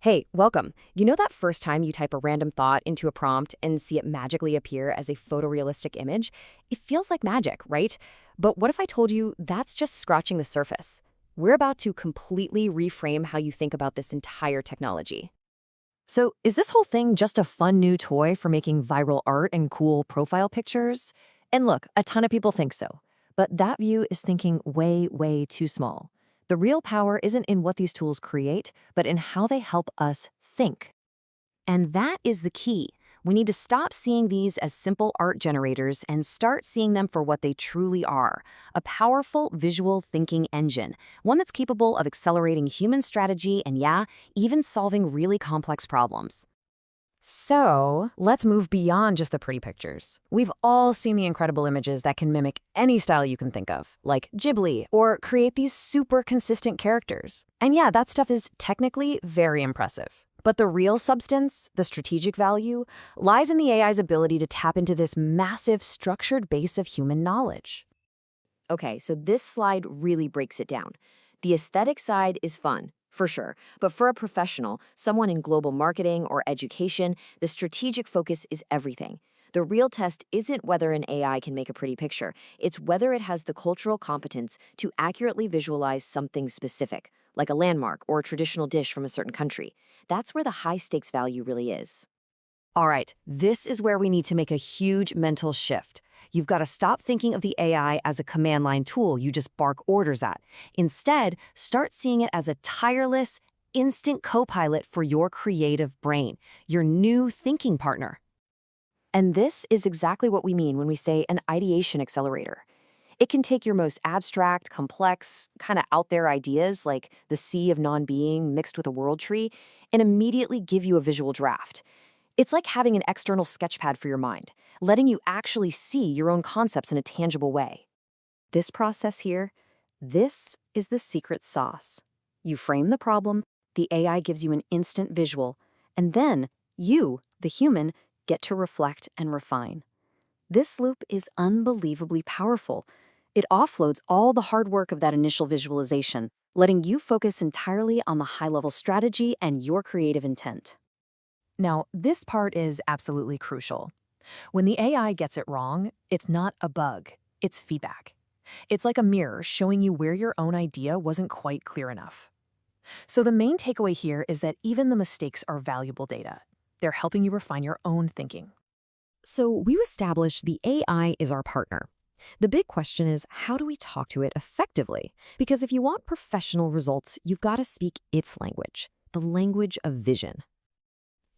Hey, welcome. You know that first time you type a random thought into a prompt and see it magically appear as a photorealistic image? It feels like magic, right? But what if I told you that's just scratching the surface? We're about to completely reframe how you think about this entire technology. So, is this whole thing just a fun new toy for making viral art and cool profile pictures? And look, a ton of people think so. But that view is thinking way, way too small. The real power isn't in what these tools create, but in how they help us think. And that is the key. We need to stop seeing these as simple art generators and start seeing them for what they truly are, a powerful visual thinking engine, one that's capable of accelerating human strategy and, yeah, even solving really complex problems. So, let's move beyond just the pretty pictures. We've all seen the incredible images that can mimic any style you can think of, like Ghibli, or create these super consistent characters. And yeah, that stuff is technically very impressive. But the real substance, the strategic value, lies in the AI's ability to tap into this massive structured base of human knowledge. Okay, so this slide really breaks it down. The aesthetic side is fun, for sure, but for a professional, someone in global marketing or education, the strategic focus is everything. The real test isn't whether an AI can make a pretty picture, it's whether it has the cultural competence to accurately visualize something specific, like a landmark or a traditional dish from a certain country. That's where the high-stakes value really is. All right, this is where we need to make a huge mental shift. You've got to stop thinking of the AI as a command line tool you just bark orders at. Instead, start seeing it as a tireless, instant co-pilot for your creative brain, your new thinking partner. And this is exactly what we mean when we say an ideation accelerator. It can take your most abstract, complex, kind of out there ideas like the sea of non-being mixed with a world tree and immediately give you a visual draft. It's like having an external sketchpad for your mind, letting you actually see your own concepts in a tangible way. This process here, this is the secret sauce. You frame the problem, the AI gives you an instant visual, and then you, the human, get to reflect and refine. This loop is unbelievably powerful. It offloads all the hard work of that initial visualization, letting you focus entirely on the high-level strategy and your creative intent. Now, this part is absolutely crucial. When the AI gets it wrong, it's not a bug, it's feedback. It's like a mirror showing you where your own idea wasn't quite clear enough. So the main takeaway here is that even the mistakes are valuable data. They're helping you refine your own thinking. So we've established the AI is our partner. The big question is, how do we talk to it effectively? Because if you want professional results, you've got to speak its language, the language of vision.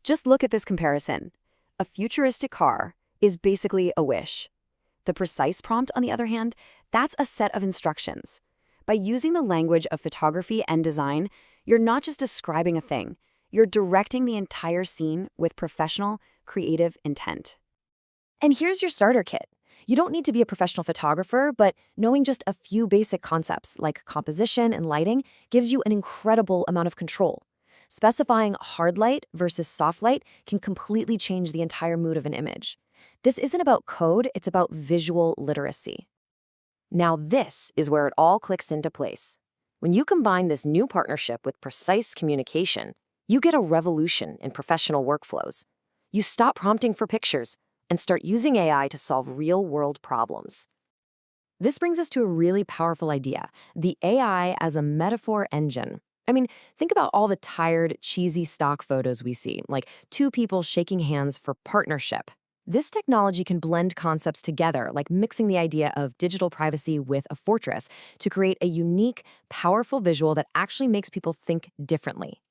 Just look at this comparison. A futuristic car is basically a wish. The precise prompt, on the other hand, that's a set of instructions. By using the language of photography and design, you're not just describing a thing, you're directing the entire scene with professional, creative intent. And here's your starter kit. You don't need to be a professional photographer, but knowing just a few basic concepts like composition and lighting gives you an incredible amount of control. Specifying hard light versus soft light can completely change the entire mood of an image. This isn't about code, it's about visual literacy. Now this is where it all clicks into place. When you combine this new partnership with precise communication, you get a revolution in professional workflows. You stop prompting for pictures and start using AI to solve real-world problems. This brings us to a really powerful idea, the AI as a metaphor engine. I mean, think about all the tired, cheesy stock photos we see, like two people shaking hands for partnership. This technology can blend concepts together, like mixing the idea of digital privacy with a fortress to create a unique, powerful visual that actually makes people think differently.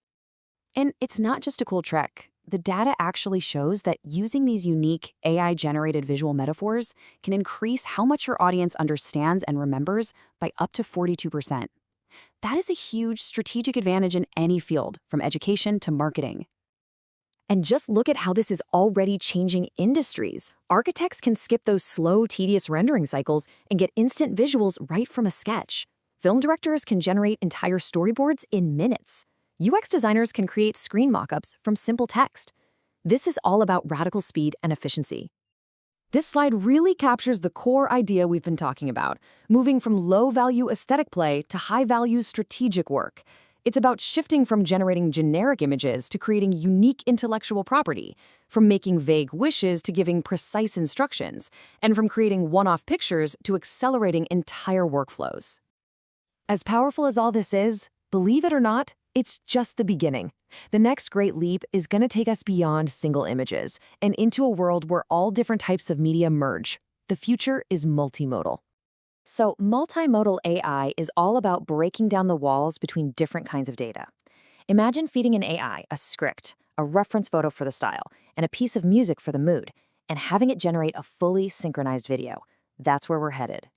And it's not just a cool trick. The data actually shows that using these unique AI-generated visual metaphors can increase how much your audience understands and remembers by up to 42%. That is a huge strategic advantage in any field, from education to marketing. And just look at how this is already changing industries. Architects can skip those slow, tedious rendering cycles and get instant visuals right from a sketch. Film directors can generate entire storyboards in minutes. UX designers can create screen mockups from simple text. This is all about radical speed and efficiency. This slide really captures the core idea we've been talking about, moving from low-value aesthetic play to high-value strategic work. It's about shifting from generating generic images to creating unique intellectual property, from making vague wishes to giving precise instructions, and from creating one-off pictures to accelerating entire workflows. As powerful as all this is, believe it or not, it's just the beginning. The next great leap is going to take us beyond single images and into a world where all different types of media merge. The future is multimodal. So, multimodal AI is all about breaking down the walls between different kinds of data. Imagine feeding an AI a script, a reference photo for the style, and a piece of music for the mood, and having it generate a fully synchronized video. That's where we're headed.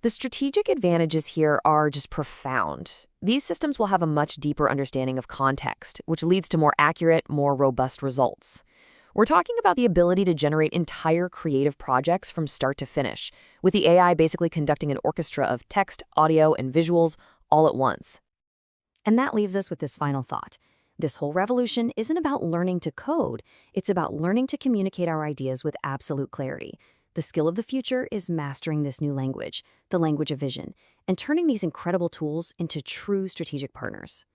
The strategic advantages here are just profound. These systems will have a much deeper understanding of context, which leads to more accurate, more robust results. We're talking about the ability to generate entire creative projects from start to finish, with the AI basically conducting an orchestra of text, audio, and visuals all at once. And that leaves us with this final thought. This whole revolution isn't about learning to code, it's about learning to communicate our ideas with absolute clarity. The skill of the future is mastering this new language, the language of vision, and turning these incredible tools into true strategic partners.